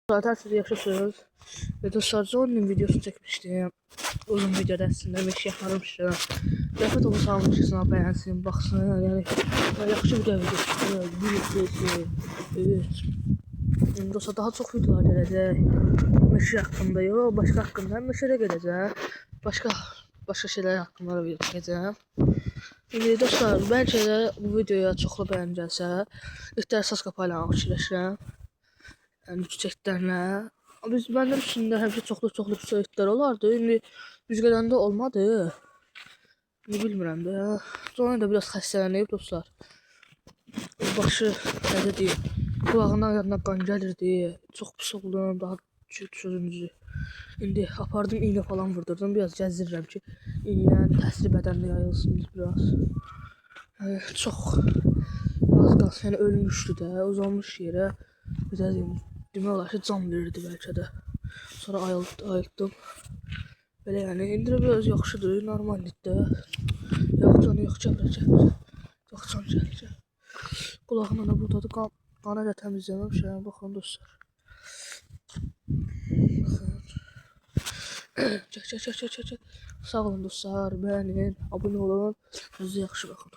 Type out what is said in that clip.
Zaten siz yaşasınız. Ve dostlar onun videosunu çekmiştim. Uzun videoda aslında meşe yaparmışım. Dəfət onu salmışsın, beğensin, baksın. Yani yaxşı video çıktı. Evet. Dostlar daha çok videolar gələcək. Meşe hakkında yok, başka hakkında. Meşede gələcək. Başka şeyler hakkında da video çəkəcəm. Şimdi dostlar, bence de bu videoya çoxlu bəyən gəlsə, İhtiyar saz kapağıyla fikirləşirəm. Yəni çiçəklərlə. Məndən üstündə həmişə çoxlu çiçəklər olardı. İndi biz gələndə olmadı. Ne bilmirəm də. Sonra da biraz xəstələnib dostlar. Başı necə deyim, kulağından yanına qan gəlirdi. Çox pis oldum, daha çözümcü. İndi apardım, iğne falan vurdurdum. Biraz gəzdirirəm ki, iğnənin təsiri bədəndə yayılsın biraz. Yəni çox az qalsın, yəni ölmüşdü də, uzanmış yerə. Bizə deyim, demək olar ki, can verirdi bəlkə də. Sonra ayıldım. Belə yəni, indi biraz yaxşıdır, normallikdə. Yox canı, yox gəlir. Yox can gəlir. Qulağına da buradadır, qanı da təmizləməmişəm, baxın dostlar. Baxın. Çək. Sağ olun dostlar, beğenin, abone olun. Özünüze yaxşı baxın.